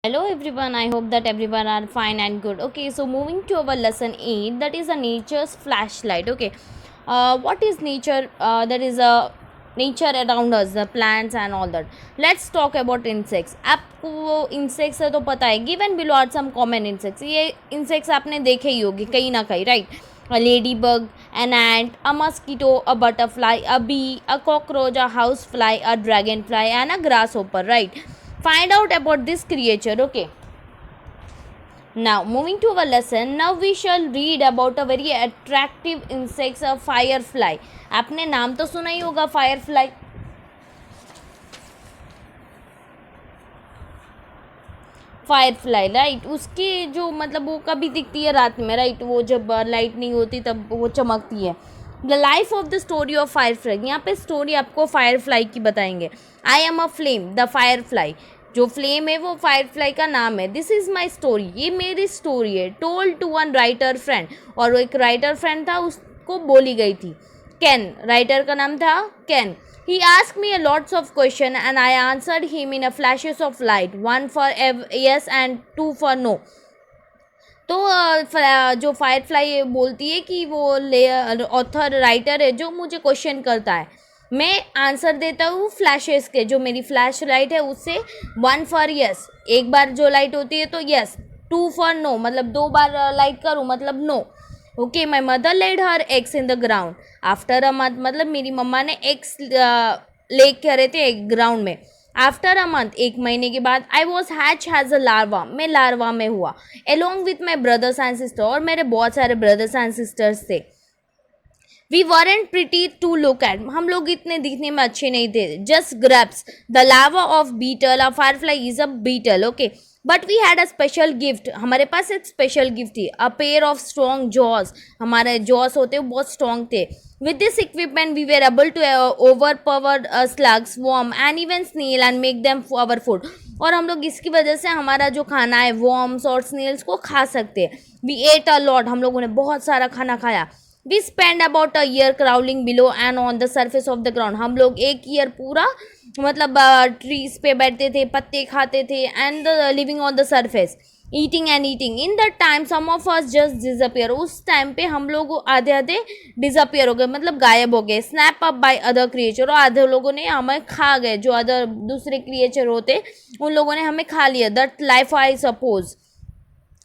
Hello everyone, I hope that everyone are fine and good. Okay, so moving to our lesson 8, that is a nature's flashlight. Okay, what is nature? That is a nature around us, the plants and all that. Let's talk about insects. आपको insects से तो पता है. Given below are some common insects. ये insects आपने देखे ही होंगे कहीं ना कहीं, right? A ladybug, an ant, a mosquito, a butterfly, a bee, a cockroach, a housefly, a dragonfly, and a grasshopper, right? Find out about this creature. Okay, now moving to our lesson, now we shall read about a very attractive insect, a firefly. आपने नाम तो सुना ही होगा firefly. Firefly, right. उसकी जो मतलब वो कभी दिखती है रात में, राइट. वो जब लाइट नहीं होती तब वो चमकती है. The life of the story of Firefly. यहाँ पे स्टोरी आपको फायरफ्लाई की बताएंगे. I am a flame, the Firefly. जो फ्लेम है वो फायरफ्लाई का नाम है. दिस इज़ माई स्टोरी, ये मेरी स्टोरी है. Told to one writer friend, और वो एक राइटर फ्रेंड था, उसको बोली गई थी. कैन, राइटर का नाम था can. He asked me a lots of questions and I answered him in a flashes of light, one for yes and two for no. तो जो फायरफ्लाई बोलती है कि वो ऑथर राइटर है जो मुझे क्वेश्चन करता है, मैं आंसर देता हूँ फ्लैशेस के, जो मेरी फ्लैश लाइट है उससे. वन फॉर यस, एक बार जो लाइट होती है तो यस. टू फॉर नो, मतलब दो बार लाइट करूँ मतलब no. Okay, my mother laid her eggs in the ground after a month, मतलब मेरी मम्मा ने एग्स ले करे थे एक ग्राउंड में. आफ्टर अ मंथ, एक महीने के बाद. I was hatch has a larva, मैं लार्वा में हुआ. Along with my brothers and sister, और मेरे बहुत सारे ब्रदर्स एंड सिस्टर्स थे. We weren't pretty to look at, हम लोग इतने दिखने में अच्छे नहीं थे. Just grubs the larva of beetle, a firefly is a beetle. Okay, but we had a special gift, हमारे पास एक स्पेशल गिफ्ट थी. A pair of strong Jos, हमारे जॉस होते वो बहुत स्ट्रॉन्ग थे. With this equipment we were able to overpower slugs, worm and even snail and make them our food. और हम लोग इसकी वजह से हमारा जो खाना है वॉर्म्स और स्नेल्स को खा सकते हैं. वी एट अ लॉट, हम लोगों ने बहुत सारा खाना खाया. We spend about a year crawling below and on the surface of the ground, हम लोग एक ईयर पूरा मतलब ट्रीज पे बैठते थे, पत्ते खाते थे, and living on the surface, eating and eating. In the time some of us just disappear, उस टाइम पे हम लोग आधे आधे डिसअपियर हो गए, मतलब गायब हो गए. Snap up by other creature, और आधे लोगों ने हमें खा गए, जो अदर दूसरे क्रिएचर होते उन लोगों ने हमें खा लिया. That life I suppose.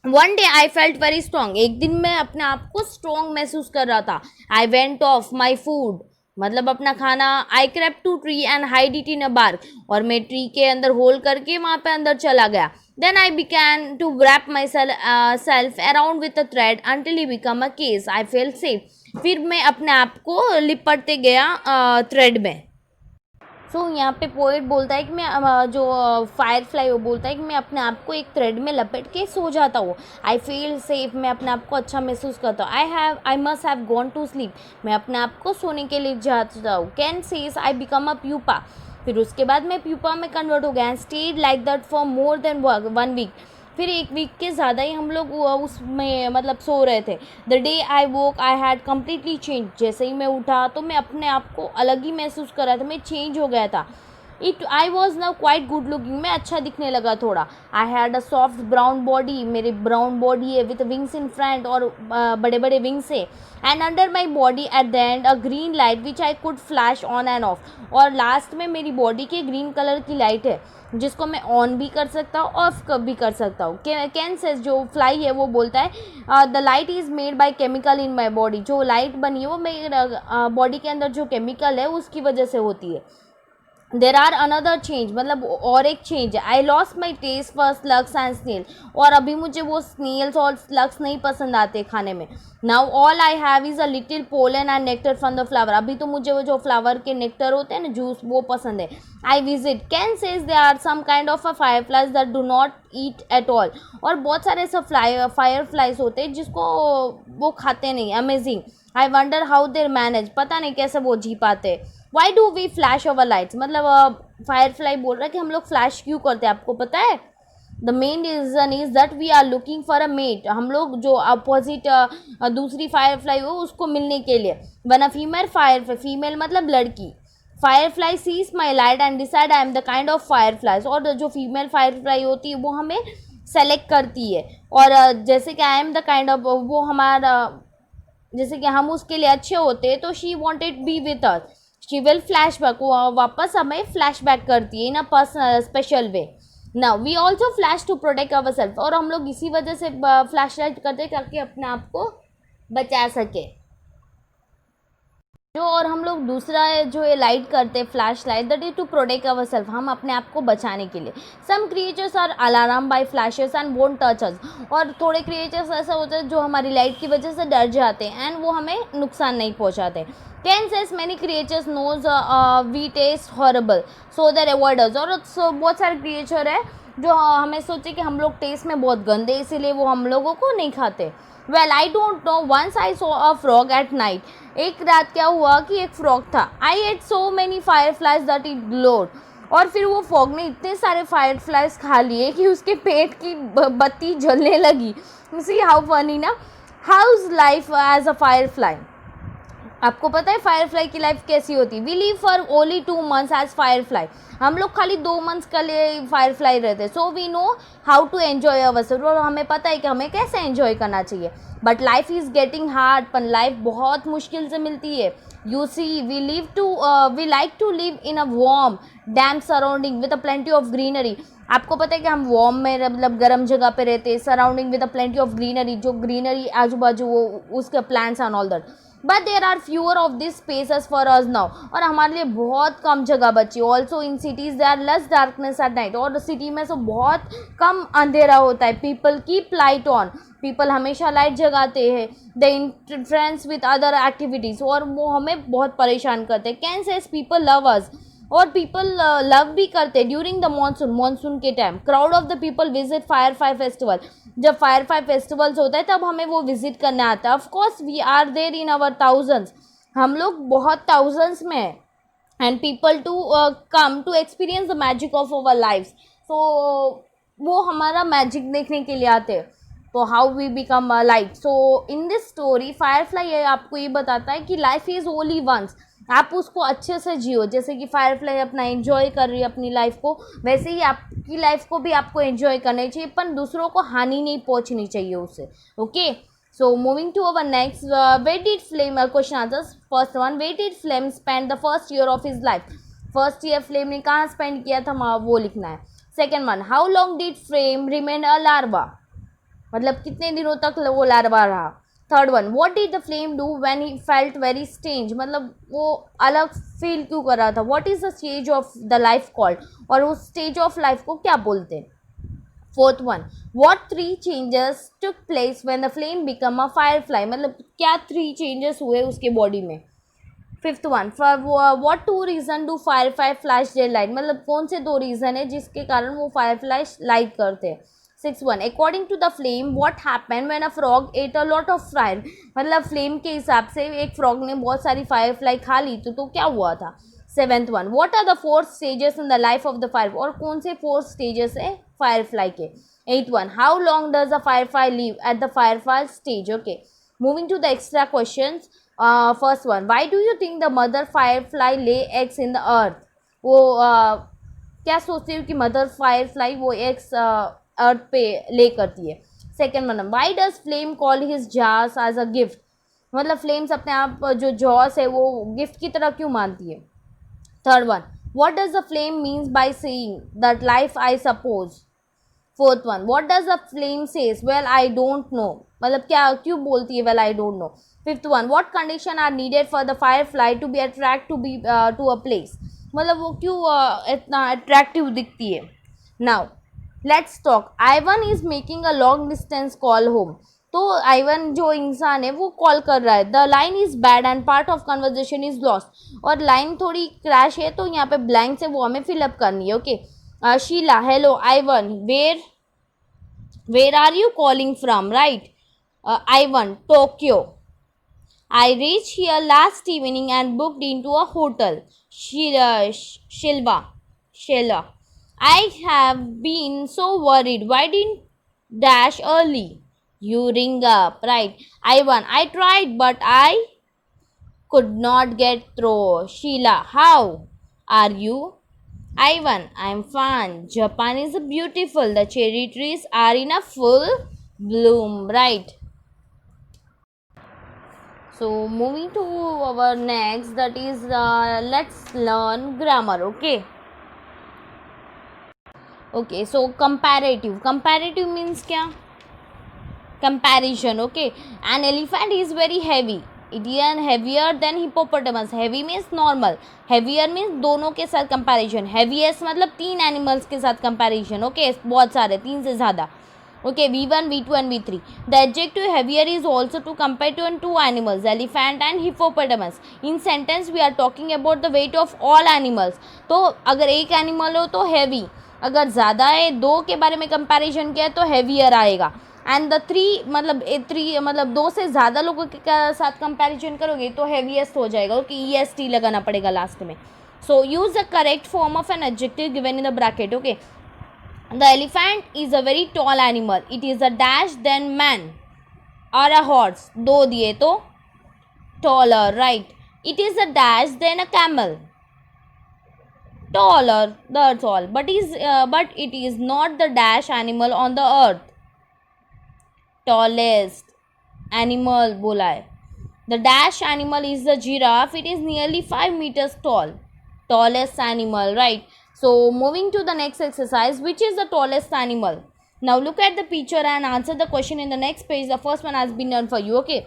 One day I felt very strong, एक दिन मैं अपने आप को स्ट्रॉन्ग महसूस कर रहा था. I went of my food, मतलब अपना खाना. I crept to tree and hide it in a bark, और मैं ट्री के अंदर होल करके वहाँ पे अंदर चला गया. Then I began to wrap myself around with a thread until he become a case. I fell safe, फिर मैं अपने आप को लिपटते गया थ्रेड में. सो यहाँ पे पोएट बोलता है कि मैं जो फायरफ्लाई वो बोलता है कि मैं अपने आप को एक थ्रेड में लपेट के सो जाता हूँ. आई फील सेफ, मैं अपने आप को अच्छा महसूस करता हूँ. I must have gone to sleep, मैं अपने आप को सोने के लिए जाता हूँ. Can says I become a pupa, फिर उसके बाद मैं प्यूपा में कन्वर्ट हो गया. And stayed like that for more than 1 week, फिर एक वीक के ज़्यादा ही हम लोग उसमें मतलब सो रहे थे. The day I woke I had completely change, जैसे ही मैं उठा तो मैं अपने आप को अलग ही महसूस कर रहा था, मैं चेंज हो गया था. I was now quite good looking, मैं अच्छा दिखने लगा थोड़ा. I had a soft brown body, मेरी ब्राउन बॉडी है विथ विंग्स इन फ्रंट, और बड़े बड़े विंग्स है. And under my body at the end a green light which I could flash on end of, और लास्ट में मेरी body के ग्रीन कलर की लाइट है जिसको मैं ऑन भी कर सकता हूँ ऑफ भी कर सकता हूँ. कैन सेज, जो फ्लाई है वो बोलता है the light is made by chemical in my body, जो लाइट बनी है वो मेरे बॉडी के अंदर जो केमिकल है उसकी वजह से होती है. देर आर अनदर चेंज, मतलब और एक चेंज है. I lost my taste for slugs and snail, और अभी मुझे वो स्नेल्स और स्लग्स नहीं पसंद आते खाने में. Now all I have is a little pollen and nectar from the flower, अभी तो मुझे वो जो फ्लावर के नेक्टर होते हैं ना, जूस, वो पसंद है. I visit can says they are some kind of a fireflies that do not eat at all, और बहुत सारे ऐसे फायर फ्लाइज होते हैं जिसको वो खाते नहीं. Amazing. I wonder how there manage, पता नहीं कैसे वो जी पाते. Why do we flash over lights, मतलब फायरफ्लाई बोल रहा है कि हम लोग फ्लैश क्यों करते हैं, आपको पता है. The main reason is that we are looking for a mate, हम लोग जो अपोजिट दूसरी फायरफ्लाई हो उसको मिलने के लिए. When a female fire, female मतलब लड़की, firefly sees my light and decide I am the kind of fireflies, और जो फीमेल फायरफ्लाई होती है वो हमें सेलेक्ट करती है, और जैसे कि आई एम द काइंड ऑफ, वो हमारा जैसे कि हम उसके लिए अच्छे होते हैं, तो she wanted be with us, she will flash back, वो वापस हमें फ्लैश बैक करती है in a personal special way. Now we also flash to protect our self, और हम लोग इसी वजह से फ्लैश लाइट करते हैं ताकि अपने आप को बचा सके। जो और हम लोग दूसरा है जो ये लाइट करते हैं flash light, that is to protect our self, हम अपने आप को बचाने के लिए। Some creatures are alarm by flashes and won't touch us, और थोड़े क्रिएचर्स ऐसा होता है जो हमारी लाइट की वजह से डर जाते हैं एंड वो हमें नुकसान नहीं पहुंचाते। Ken says many creatures knows we taste horrible so there avoid us, और बहुत सारे क्रिएचर है जो हमें सोचे कि हम लोग टेस्ट में बहुत गंदे, इसीलिए वो हम लोगों को नहीं खाते। Well I don't know, once I saw a frog at night, एक रात क्या हुआ कि एक फ्रॉग था। I ate so many fireflies that it glowed, और फिर वो फ्रॉग ने इतने सारे फायरफ्लाइज खा लिए कि उसके पेट की बत्ती जलने लगी। सी हाउ फनी ना, how is life as a firefly. आपको पता है फायरफ्लाई की लाइफ कैसी होती है? We live for only 2 months as firefly, हम लोग खाली 2 months के लिए फायरफ्लाई रहते हैं। So we know how to enjoy our self, और हमें पता है कि हमें कैसे एन्जॉय करना चाहिए। But life is getting hard, पर लाइफ बहुत मुश्किल से मिलती है। You see we like to live in a warm damp surrounding with a plenty of greenery. आपको पता है कि हम वार्म में मतलब गर्म जगह पे रहते हैं, surrounding with a plenty of greenery, जो ग्रीनरी आजू बाजू वो उसके plants and all that. But there are fewer of this spaces for us now, और हमारे लिए बहुत कम जगह बची। Also in cities there are less darkness at night, और सिटी में से बहुत कम अंधेरा होता है। People keep light on, people हमेशा लाइट जगाते हैं। The interference with other activities, और वो हमें बहुत परेशान करते हैं। Ken says people love us, और पीपल लव भी करते ड्यूरिंग द मानसून के time. Crowd of the people visit firefly festival, जब फायरफ्लाई फेस्टिवल्स होता है तब हमें वो विजिट करने आता है। Of course we are there in our thousands, हम लोग बहुत थाउजेंड्स में हैं। And people to come to experience the magic of our life, so वो हमारा मैजिक देखने के लिए आते हैं। तो how we become light, so in this story firefly आपको ये बताता है कि लाइफ इज़ ओनली वंस, आप उसको अच्छे से जियो। जैसे कि फायरफ्लाई अपना एंजॉय कर रही है अपनी लाइफ को, वैसे ही आपकी लाइफ को भी आपको एंजॉय करना चाहिए, पर दूसरों को हानि नहीं पहुंचनी चाहिए उससे। Okay, so moving to our next, where did Flame, question answers. First one, where did Flame spend the first year of his life, first year Flame ने कहाँ स्पेंड किया था वो लिखना है। Second one, how long did Flame remain a larva, मतलब कितने दिनों तक वो लार्वा रहा। Third one, what did the Flame do when he felt very strange, मतलब वो अलग फील क्यों कर रहा था। What is the stage of the life called, और उस स्टेज ऑफ लाइफ को क्या बोलते हैं। Fourth one, what 3 changes took place when the Flame become a firefly, मतलब क्या 3 चेंजेस हुए उसके बॉडी में। Fifth one, what 2 reason do firefly flash their light, मतलब कौन से 2 रीजन है जिसके कारण वो फायरफ्लाई लाइट करते हैं। Six one, according to the Flame what happen when a frog ate a lot of fire, मतलब फ्लेम के हिसाब से एक फ्रॉग ने बहुत सारी फायरफ्लाई खा ली तो क्या हुआ था। Seventh one, what are the 4 stages in the life of the fire, और कौन से 4 स्टेजेस है फायरफ्लाई के। Eighth one, how long does a firefly live at the firefly stage. Okay, moving to the extra questions. First one, why do you think the mother firefly lay eggs in the earth, वो क्या सोचते हो कि mother firefly वो eggs earth पे lay करती है। Second one, why does Flame call his jaws as a gift, मतलब फ्लेम्स अपने आप जो जॉस है वो गिफ्ट की तरह क्यों मानती है। Third one, what does the Flame means by saying that life I suppose. Fourth one, what does the Flame says well I don't know, मतलब क्या क्यों बोलती है well I don't know. Fifth one, what condition are needed for the firefly to be attract to a place, मतलब वो क्यों इतना attractive दिखती है। Now let's talk, Ivan is making a long distance call home, तो Ivan जो इंसान है वो कॉल कर रहा है। The line is bad and part of conversation is lost, और लाइन थोड़ी क्रैश है तो यहाँ पे ब्लैंक्स है वो हमें फिलअप करनी है। Okay, Sheela, hello Ivan, where are you calling from, right. Ivan, Tokyo. I reached here last evening and booked into a hotel. Sheila, I have been so worried. Why didn't dash early? You ring up, right? Ivan, I tried, but I could not get through. Sheila, how are you? Ivan, I'm fine. Japan is beautiful. The cherry trees are in a full bloom, right? So moving to our next, that is let's learn grammar. Okay, so comparative means क्या? Comparison. Okay, an elephant is very heavy. It is heavier than hippopotamus. Heavy means normal, heavier means दोनों के साथ comparison. Heaviest मतलब 3 animals के साथ comparison. Okay, बहुत सारे, 3 से ज़्यादा. Okay, V1, V2 and V3. The adjective heavier is also to compare to 2 animals, elephant and hippopotamus. In sentence we are talking about the weight of all animals. तो अगर एक animal हो तो heavy, अगर ज़्यादा है, 2 के बारे में comparison किया तो heavier आएगा. एंड द 3 मतलब 2 से ज़्यादा लोगों के साथ कंपैरिजन करोगे तो हेवीएस्ट हो जाएगा. ओके, EST लगाना पड़ेगा लास्ट में. So use the correct form of an adjective given in the bracket. Okay, the elephant is a very tall animal. It is a dash than man और a horse. 2 दिए तो taller, right. It is a dash than a camel. Taller, that's all. But it is not the dash animal on the earth. Tallest animal बोला है. The dash animal is the giraffe. It is nearly 5 meters tall. Tallest animal, right? So moving to the next exercise, which is the tallest animal? Now look at the picture and answer the question in the next page. The first one has been done for you. Okay,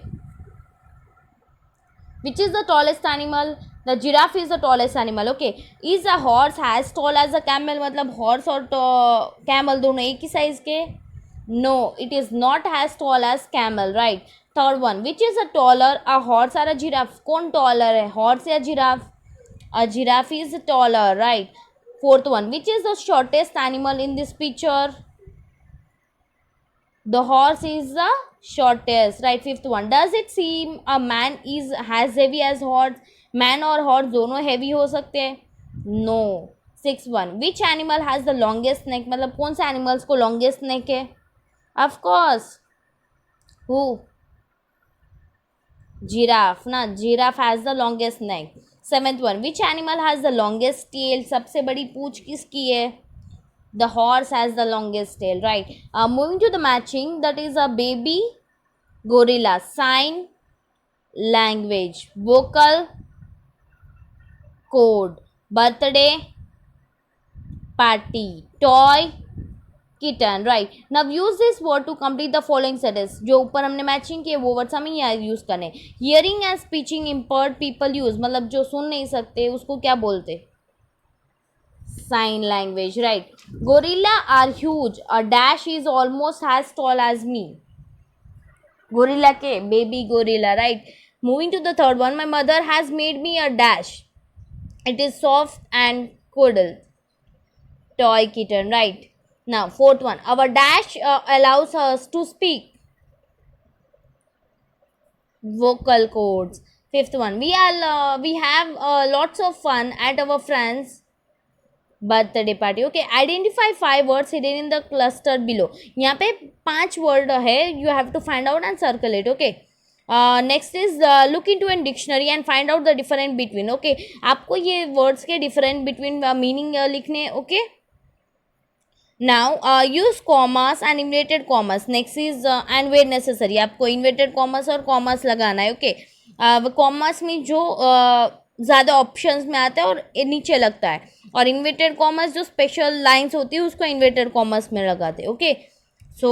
which is the tallest animal? The giraffe is the tallest animal. Okay, is a horse as tall as a camel? मतलब horse और camel दोनों एक ही size के? No, it is not as tall as camel, right? Third one, which is a taller, a horse or a giraffe? कौन taller है, horse या giraffe? A giraffe is taller, right? Fourth one, which is the shortest animal in this picture? The horse is the shortest, right? Fifth one, does it seem a man is as heavy as horse? Man और horse दोनों heavy हो सकते हैं? No. Sixth one, which animal has the longest neck? मतलब कौन से animals को longest neck है? Of course, who? Giraffe ना, giraffe has the longest neck. Seventh one, which animal has the longest tail? सबसे बड़ी पूंछ किसकी है? The horse has the longest tail, right? Moving to the matching, that is a baby gorilla. Sign language, vocal code, birthday party, toy kitten, right? Now use this word to complete the following sentence. जो ऊपर हमने matching किए वो words हमें यहाँ use करने. Hearing and speeching इम्पर्ड people use, मतलब जो सुन नहीं सकते उसको क्या बोलते? Sign language, right? Gorilla are huge. A dash is almost as tall as me. Gorilla के baby gorilla, right? Moving to the third one, my mother has made me a dash. It is soft and cuddle. Toy kitten, right? Now fourth one, our dash allows us to speak. Vocal cords. Fifth one, we have lots of fun at our friends birthday party. Okay, identify 5 words hidden in the cluster below. यहाँ पे 5 word है, you have to find out and circle it. Okay, next is look into an dictionary and find out the different between. Okay, आपको ये words के different between meaning लिखने. Okay, now use commas and inverted commas. Next is and where necessary, आपको inverted commas और commas लगाना है. Okay, commerce में जो ज़्यादा ऑप्शंस में आता है और नीचे लगता है, और इन्वर्टेड कॉमर्स जो स्पेशल लाइंस होती है उसको इन्वर्टेड कॉमर्स में लगाते हैं. Okay, so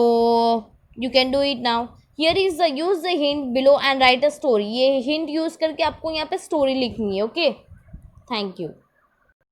you can do it now. Here is the use the hint below and right a story. ये हिंट यूज करके आपको यहाँ पे स्टोरी लिखनी है. Okay, thank you.